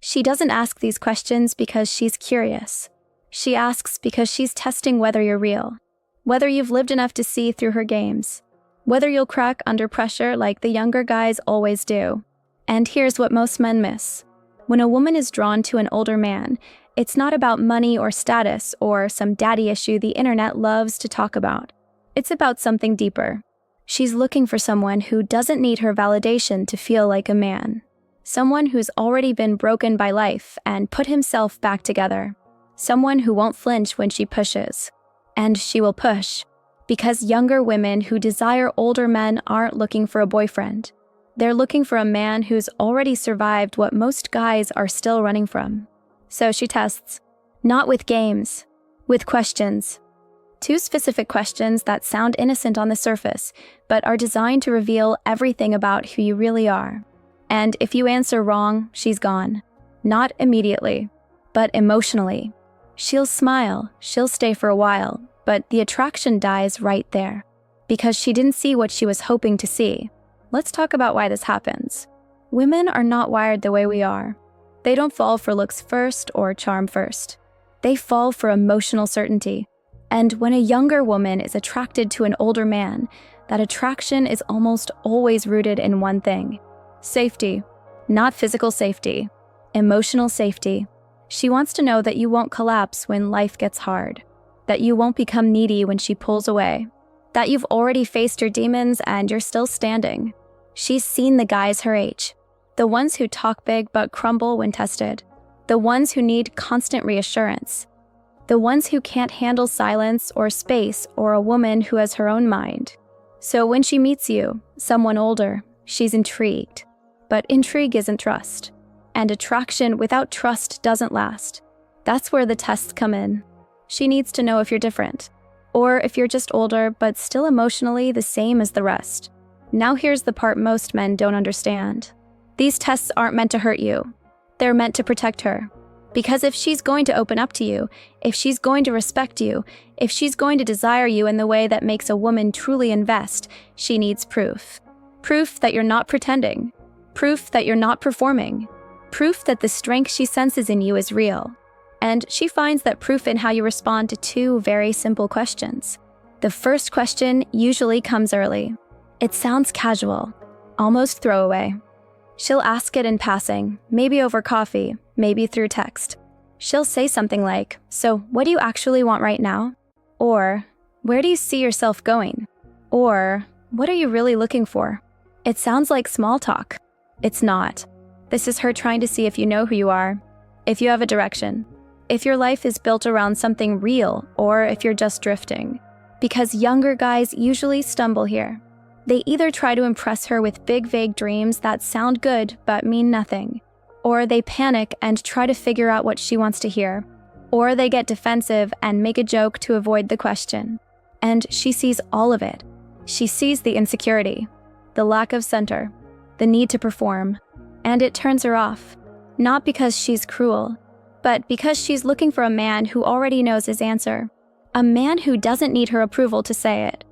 She doesn't ask these questions because she's curious. She asks because she's testing whether you're real, whether you've lived enough to see through her games, whether you'll crack under pressure like the younger guys always do. And here's what most men miss. When a woman is drawn to an older man, it's not about money or status or some daddy issue the internet loves to talk about. It's about something deeper. She's looking for someone who doesn't need her validation to feel like a man. Someone who's already been broken by life and put himself back together. Someone who won't flinch when she pushes. And she will push. Because younger women who desire older men aren't looking for a boyfriend. They're looking for a man who's already survived what most guys are still running from. So she tests. Not with games. With questions. 2 specific questions that sound innocent on the surface, but are designed to reveal everything about who you really are. And if you answer wrong, she's gone. Not immediately, but emotionally. She'll smile, she'll stay for a while, but the attraction dies right there. Because she didn't see what she was hoping to see. Let's talk about why this happens. Women are not wired the way we are. They don't fall for looks first or charm first. They fall for emotional certainty. And when a younger woman is attracted to an older man, that attraction is almost always rooted in one thing. Safety. Not physical safety. Emotional safety. She wants to know that you won't collapse when life gets hard. That you won't become needy when she pulls away. That you've already faced your demons and you're still standing. She's seen the guys her age. The ones who talk big but crumble when tested. The ones who need constant reassurance. The ones who can't handle silence or space or a woman who has her own mind. So when she meets you, someone older, she's intrigued. But intrigue isn't trust. And attraction without trust doesn't last. That's where the tests come in. She needs to know if you're different. Or if you're just older but still emotionally the same as the rest. Now here's the part most men don't understand. These tests aren't meant to hurt you. They're meant to protect her. Because if she's going to open up to you, if she's going to respect you, if she's going to desire you in the way that makes a woman truly invest, she needs proof. Proof that you're not pretending. Proof that you're not performing. Proof that the strength she senses in you is real. And she finds that proof in how you respond to 2 very simple questions. The first question usually comes early. It sounds casual, almost throwaway. She'll ask it in passing, maybe over coffee, maybe through text. She'll say something like, "So, what do you actually want right now?" Or, "Where do you see yourself going?" Or, "What are you really looking for?" It sounds like small talk. It's not. This is her trying to see if you know who you are, if you have a direction, if your life is built around something real, or if you're just drifting. Because younger guys usually stumble here. They either try to impress her with big, vague dreams that sound good but mean nothing, or they panic and try to figure out what she wants to hear, or they get defensive and make a joke to avoid the question. And she sees all of it. She sees the insecurity, the lack of center, the need to perform, and it turns her off. Not because she's cruel, but because she's looking for a man who already knows his answer. A man who doesn't need her approval to say it.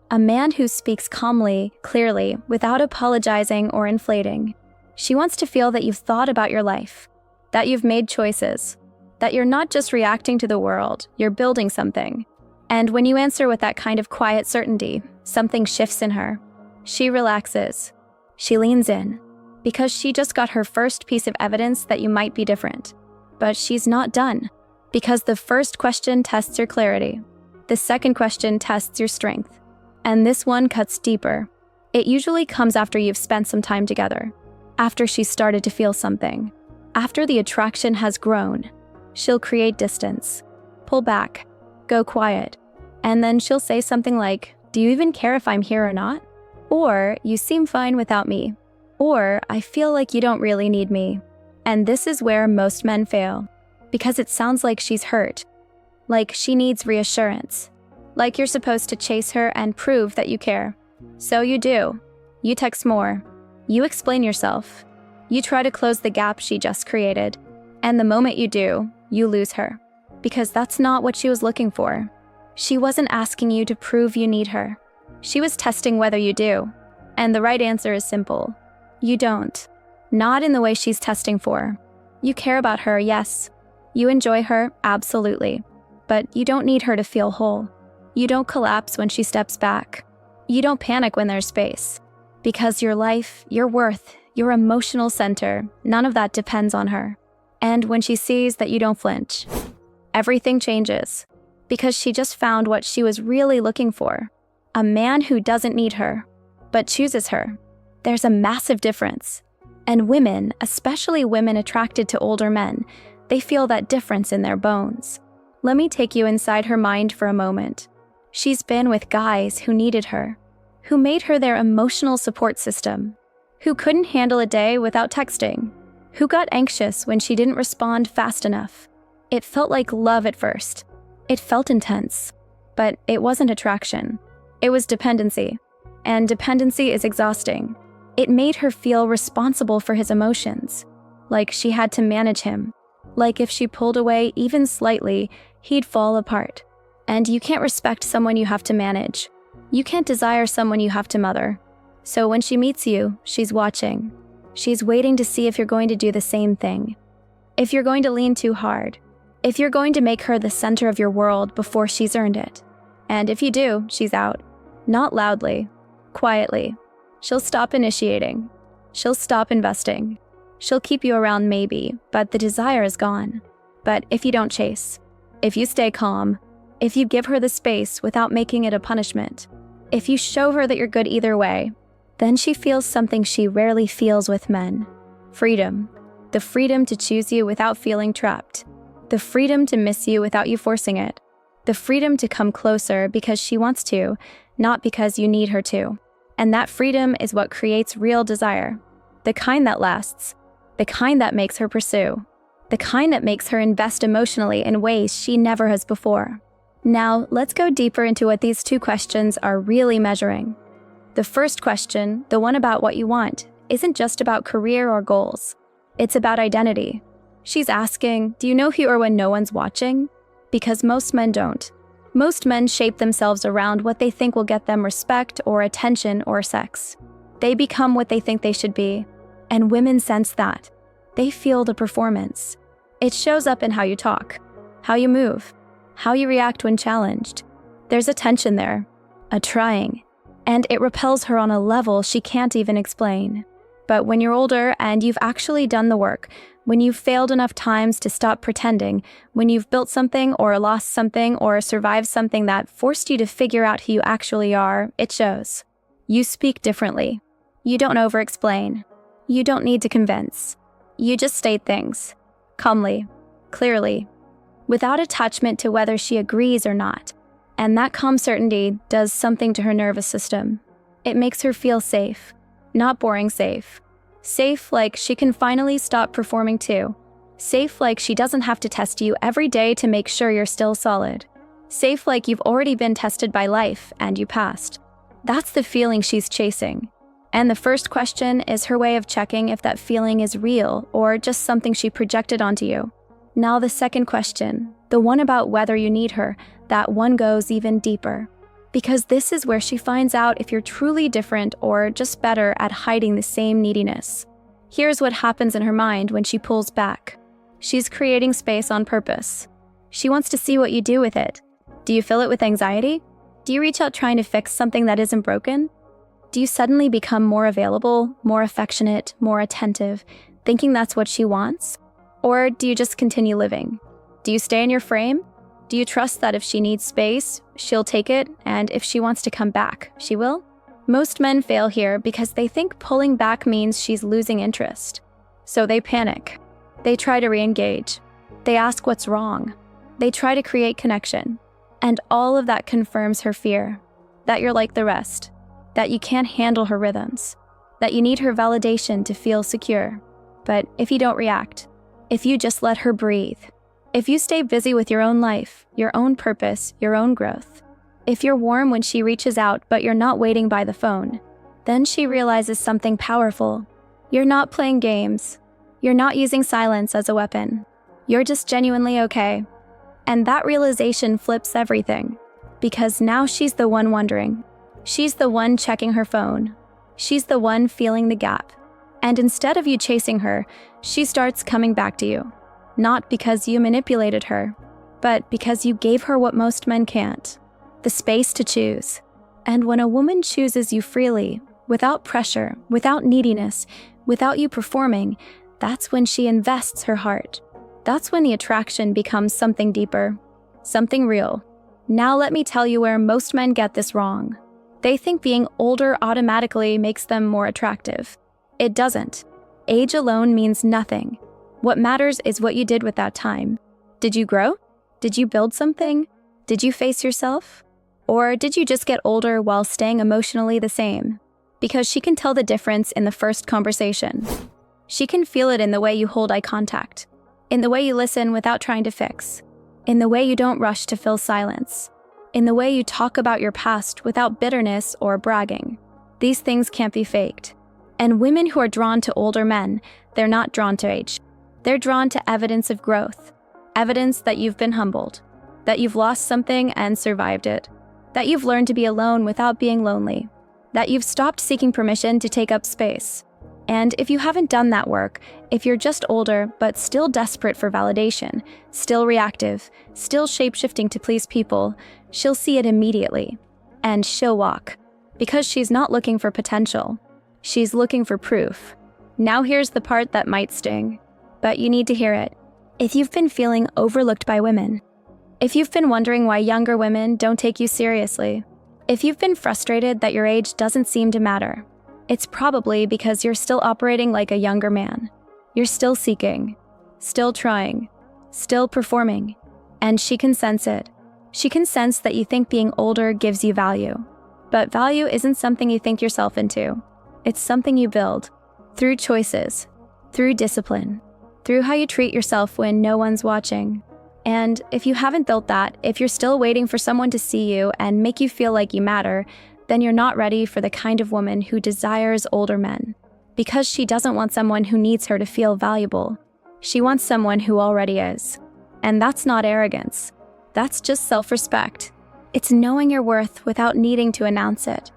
A man who speaks calmly, clearly, without apologizing or inflating. She wants to feel that you've thought about your life, that you've made choices, that you're not just reacting to the world, you're building something. And when you answer with that kind of quiet certainty, something shifts in her. She relaxes. She leans in, because she just got her first piece of evidence that you might be different. But she's not done, because the first question tests your clarity. The second question tests your strength. And this one cuts deeper. It usually comes after you've spent some time together, after she's started to feel something, after the attraction has grown. She'll create distance, pull back, go quiet, and then she'll say something like, "Do you even care if I'm here or not?" Or, "You seem fine without me." Or, "I feel like you don't really need me." And this is where most men fail, because it sounds like she's hurt, like she needs reassurance. Like you're supposed to chase her and prove that you care. So you do. You text more. You explain yourself. You try to close the gap she just created. And the moment you do, you lose her. Because that's not what she was looking for. She wasn't asking you to prove you need her. She was testing whether you do. And the right answer is simple. You don't. Not in the way she's testing for. You care about her, yes. You enjoy her, absolutely. But you don't need her to feel whole. You don't collapse when she steps back. You don't panic when there's space. Because your life, your worth, your emotional center, none of that depends on her. And when she sees that you don't flinch, everything changes. Because she just found what she was really looking for. A man who doesn't need her, but chooses her. There's a massive difference. And women, especially women attracted to older men, they feel that difference in their bones. Let me take you inside her mind for a moment. She's been with guys who needed her, who made her their emotional support system, who couldn't handle a day without texting, who got anxious when she didn't respond fast enough. It felt like love at first. It felt intense, but it wasn't attraction. It was dependency, and dependency is exhausting. It made her feel responsible for his emotions, like she had to manage him, like if she pulled away even slightly, he'd fall apart. And you can't respect someone you have to manage. You can't desire someone you have to mother. So when she meets you, she's watching. She's waiting to see if you're going to do the same thing. If you're going to lean too hard. If you're going to make her the center of your world before she's earned it. And if you do, she's out. Not loudly, quietly. She'll stop initiating. She'll stop investing. She'll keep you around maybe, but the desire is gone. But if you don't chase, if you stay calm, if you give her the space without making it a punishment, if you show her that you're good either way, then she feels something she rarely feels with men. Freedom. The freedom to choose you without feeling trapped. The freedom to miss you without you forcing it. The freedom to come closer because she wants to, not because you need her to. And that freedom is what creates real desire. The kind that lasts. The kind that makes her pursue. The kind that makes her invest emotionally in ways she never has before. Now, let's go deeper into what these two questions are really measuring. The first question, the one about what you want, isn't just about career or goals. It's about identity. She's asking, do you know who you are when no one's watching? Because most men don't. Most men shape themselves around what they think will get them respect or attention or sex. They become what they think they should be. And women sense that. They feel the performance. It shows up in how you talk, how you move, how you react when challenged. There's a tension there, a trying, and it repels her on a level she can't even explain. But when you're older and you've actually done the work, when you've failed enough times to stop pretending, when you've built something or lost something or survived something that forced you to figure out who you actually are, it shows. You speak differently. You don't over-explain. You don't need to convince. You just state things, calmly, clearly, without attachment to whether she agrees or not. And that calm certainty does something to her nervous system. It makes her feel safe, not boring safe. Safe like she can finally stop performing too. Safe like she doesn't have to test you every day to make sure you're still solid. Safe like you've already been tested by life and you passed. That's the feeling she's chasing. And the first question is her way of checking if that feeling is real or just something she projected onto you. Now the second question, the one about whether you need her, that one goes even deeper. Because this is where she finds out if you're truly different or just better at hiding the same neediness. Here's what happens in her mind when she pulls back. She's creating space on purpose. She wants to see what you do with it. Do you fill it with anxiety? Do you reach out trying to fix something that isn't broken? Do you suddenly become more available, more affectionate, more attentive, thinking that's what she wants? Or do you just continue living? Do you stay in your frame? Do you trust that if she needs space, she'll take it, and if she wants to come back, she will? Most men fail here because they think pulling back means she's losing interest. So they panic. They try to re-engage. They ask what's wrong. They try to create connection. And all of that confirms her fear, that you're like the rest, that you can't handle her rhythms, that you need her validation to feel secure. But if you don't react, if you just let her breathe, if you stay busy with your own life, your own purpose, your own growth, if you're warm when she reaches out but you're not waiting by the phone, then she realizes something powerful. You're not playing games. You're not using silence as a weapon. You're just genuinely okay. And that realization flips everything. Because now she's the one wondering. She's the one checking her phone. She's the one feeling the gap. And instead of you chasing her, she starts coming back to you. Not because you manipulated her, but because you gave her what most men can't: the space to choose. And when a woman chooses you freely, without pressure, without neediness, without you performing, that's when she invests her heart. That's when the attraction becomes something deeper, something real. Now let me tell you where most men get this wrong. They think being older automatically makes them more attractive. It doesn't. Age alone means nothing. What matters is what you did with that time. Did you grow? Did you build something? Did you face yourself? Or did you just get older while staying emotionally the same? Because she can tell the difference in the first conversation. She can feel it in the way you hold eye contact, in the way you listen without trying to fix, in the way you don't rush to fill silence, in the way you talk about your past without bitterness or bragging. These things can't be faked. And women who are drawn to older men, they're not drawn to age. They're drawn to evidence of growth, evidence that you've been humbled, that you've lost something and survived it, that you've learned to be alone without being lonely, that you've stopped seeking permission to take up space. And if you haven't done that work, if you're just older but still desperate for validation, still reactive, still shape-shifting to please people, she'll see it immediately. And she'll walk. Because she's not looking for potential. She's looking for proof. Now here's the part that might sting, but you need to hear it. If you've been feeling overlooked by women, if you've been wondering why younger women don't take you seriously, if you've been frustrated that your age doesn't seem to matter, it's probably because you're still operating like a younger man. You're still seeking, still trying, still performing, and she can sense it. She can sense that you think being older gives you value. But value isn't something you think yourself into. It's something you build through choices, through discipline, through how you treat yourself when no one's watching. And if you haven't built that, if you're still waiting for someone to see you and make you feel like you matter, then you're not ready for the kind of woman who desires older men. Because she doesn't want someone who needs her to feel valuable. She wants someone who already is. And that's not arrogance. That's just self-respect. It's knowing your worth without needing to announce it.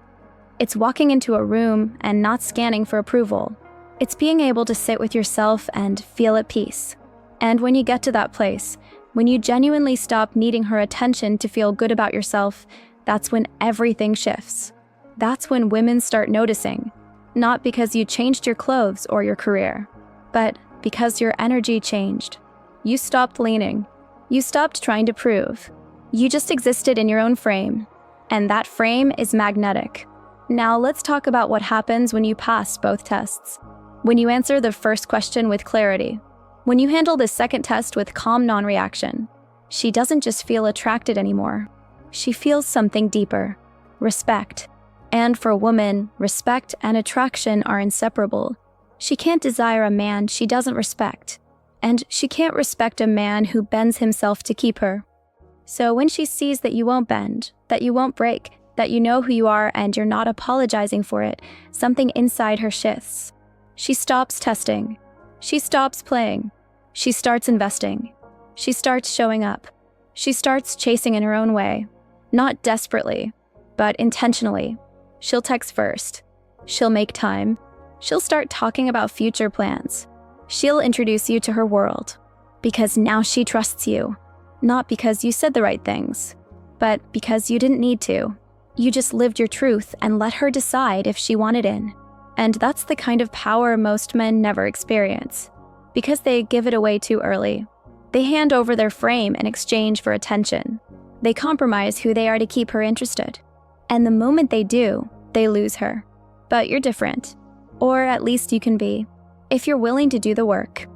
It's walking into a room and not scanning for approval. It's being able to sit with yourself and feel at peace. And when you get to that place, when you genuinely stop needing her attention to feel good about yourself, that's when everything shifts. That's when women start noticing, not because you changed your clothes or your career, but because your energy changed. You stopped leaning. You stopped trying to prove. You just existed in your own frame, and that frame is magnetic. Now let's talk about what happens when you pass both tests. When you answer the first question with clarity. When you handle the second test with calm non-reaction. She doesn't just feel attracted anymore. She feels something deeper, respect. And for a woman, respect and attraction are inseparable. She can't desire a man she doesn't respect. And she can't respect a man who bends himself to keep her. So when she sees that you won't bend, that you won't break, that you know who you are and you're not apologizing for it, something inside her shifts. She stops testing. She stops playing. She starts investing. She starts showing up. She starts chasing in her own way. Not desperately, but intentionally. She'll text first. She'll make time. She'll start talking about future plans. She'll introduce you to her world. Because now she trusts you. Not because you said the right things, but because you didn't need to. You just lived your truth and let her decide if she wanted in. And that's the kind of power most men never experience. Because they give it away too early. They hand over their frame in exchange for attention. They compromise who they are to keep her interested. And the moment they do, they lose her. But you're different. Or at least you can be. If you're willing to do the work.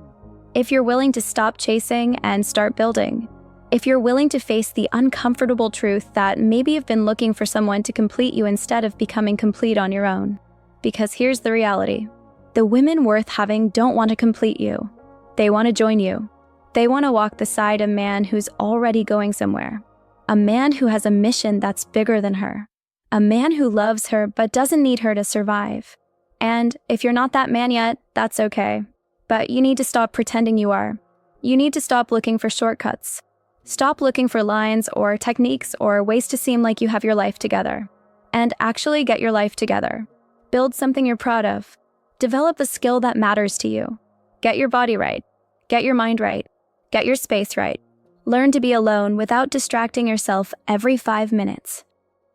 If you're willing to stop chasing and start building. If you're willing to face the uncomfortable truth that maybe you've been looking for someone to complete you instead of becoming complete on your own. Because here's the reality. The women worth having don't want to complete you. They want to join you. They want to walk beside a man who's already going somewhere. A man who has a mission that's bigger than her. A man who loves her but doesn't need her to survive. And if you're not that man yet, that's okay. But you need to stop pretending you are. You need to stop looking for shortcuts. Stop looking for lines or techniques or ways to seem like you have your life together. And actually get your life together. Build something you're proud of. Develop a skill that matters to you. Get your body right. Get your mind right. Get your space right. Learn to be alone without distracting yourself every 5 minutes.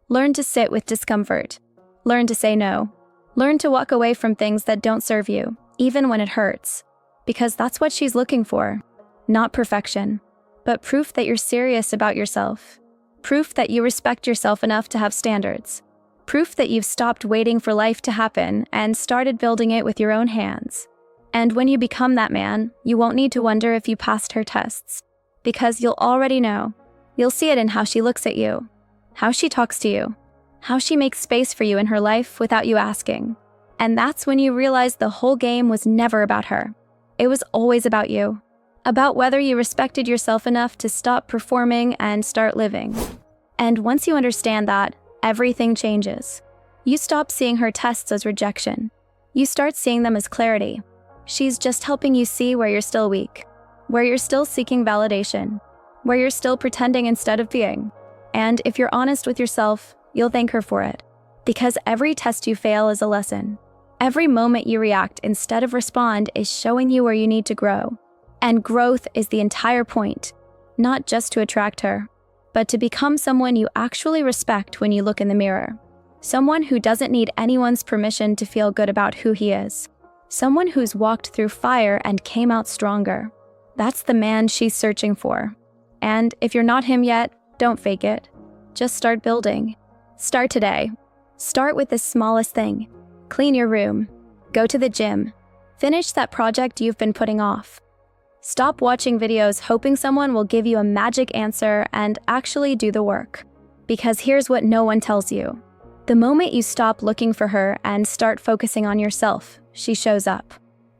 Learn to sit with discomfort. Learn to say no. Learn to walk away from things that don't serve you, even when it hurts. Because that's what she's looking for. Not perfection, but proof that you're serious about yourself. Proof that you respect yourself enough to have standards. Proof that you've stopped waiting for life to happen and started building it with your own hands. And when you become that man, you won't need to wonder if you passed her tests. Because you'll already know. You'll see it in how she looks at you, how she talks to you, how she makes space for you in her life without you asking. And that's when you realize the whole game was never about her. It was always about you. About whether you respected yourself enough to stop performing and start living. And once you understand that, everything changes. You stop seeing her tests as rejection. You start seeing them as clarity. She's just helping you see where you're still weak, where you're still seeking validation, where you're still pretending instead of being. And if you're honest with yourself, you'll thank her for it. Because every test you fail is a lesson. Every moment you react instead of respond is showing you where you need to grow. And growth is the entire point, not just to attract her, but to become someone you actually respect when you look in the mirror. Someone who doesn't need anyone's permission to feel good about who he is. Someone who's walked through fire and came out stronger. That's the man she's searching for. And if you're not him yet, don't fake it. Just start building. Start today. Start with the smallest thing. Clean your room. Go to the gym. Finish that project you've been putting off. Stop watching videos hoping someone will give you a magic answer and actually do the work. Because here's what no one tells you. The moment you stop looking for her and start focusing on yourself, she shows up.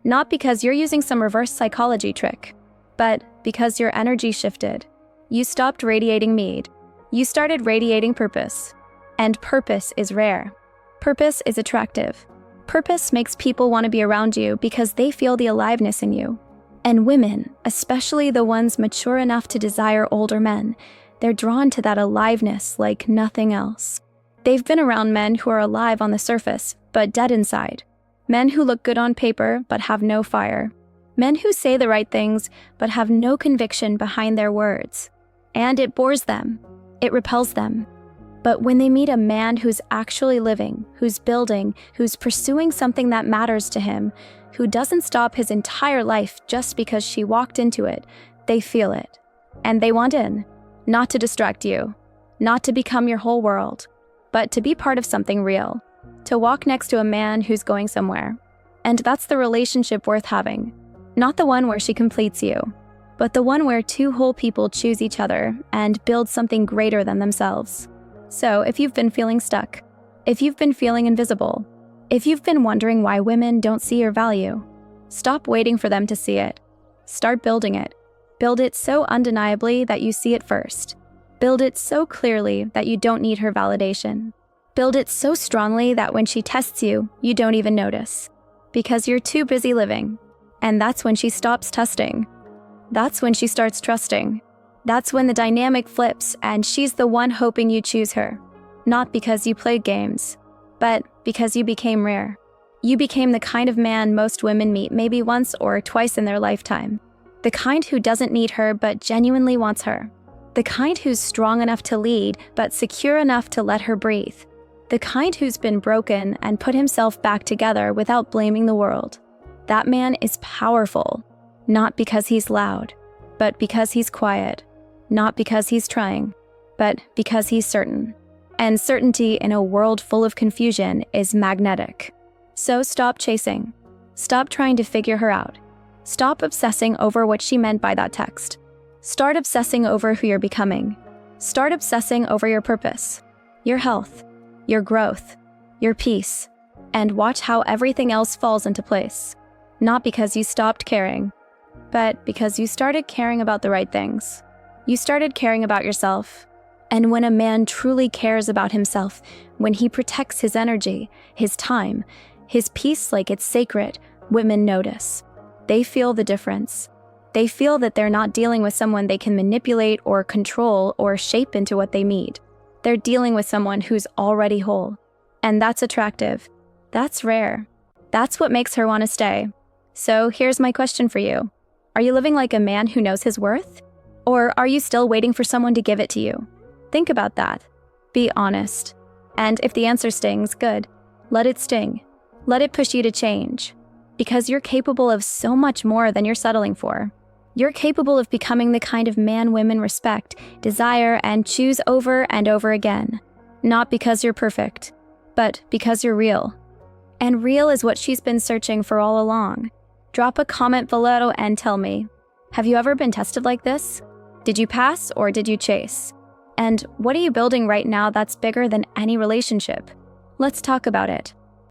Not because you're using some reverse psychology trick, but because your energy shifted. You stopped radiating mead. You started radiating purpose. And purpose is rare. Purpose is attractive. Purpose makes people want to be around you because they feel the aliveness in you. And women, especially the ones mature enough to desire older men, they're drawn to that aliveness like nothing else. They've been around men who are alive on the surface, but dead inside. Men who look good on paper, but have no fire. Men who say the right things, but have no conviction behind their words. And it bores them. It repels them. But when they meet a man who's actually living, who's building, who's pursuing something that matters to him, who doesn't stop his entire life just because she walked into it, they feel it. And they want in. Not to distract you. Not to become your whole world. But to be part of something real. To walk next to a man who's going somewhere. And that's the relationship worth having. Not the one where she completes you, but the one where two whole people choose each other and build something greater than themselves. So if you've been feeling stuck, if you've been feeling invisible, if you've been wondering why women don't see your value, stop waiting for them to see it. Start building it. Build it so undeniably that you see it first. Build it so clearly that you don't need her validation. Build it so strongly that when she tests you, you don't even notice. Because you're too busy living. And that's when she stops testing. That's when she starts trusting. That's when the dynamic flips and she's the one hoping you choose her. Not because you played games, but because you became rare. You became the kind of man most women meet maybe once or twice in their lifetime. The kind who doesn't need her but genuinely wants her. The kind who's strong enough to lead but secure enough to let her breathe. The kind who's been broken and put himself back together without blaming the world. That man is powerful, not because he's loud, but because he's quiet. Not because he's trying, but because he's certain. And certainty in a world full of confusion is magnetic. So stop chasing. Stop trying to figure her out. Stop obsessing over what she meant by that text. Start obsessing over who you're becoming. Start obsessing over your purpose, your health, your growth, your peace, and watch how everything else falls into place. Not because you stopped caring, but because you started caring about the right things. You started caring about yourself. And when a man truly cares about himself, when he protects his energy, his time, his peace like it's sacred, women notice. They feel the difference. They feel that they're not dealing with someone they can manipulate or control or shape into what they need. They're dealing with someone who's already whole. And that's attractive. That's rare. That's what makes her want to stay. So here's my question for you. Are you living like a man who knows his worth? Or are you still waiting for someone to give it to you? Think about that. Be honest. And if the answer stings, good. Let it sting. Let it push you to change. Because you're capable of so much more than you're settling for. You're capable of becoming the kind of man women respect, desire, and choose over and over again. Not because you're perfect, but because you're real. And real is what she's been searching for all along. Drop a comment below and tell me, have you ever been tested like this? Did you pass or did you chase? And what are you building right now that's bigger than any relationship? Let's talk about it.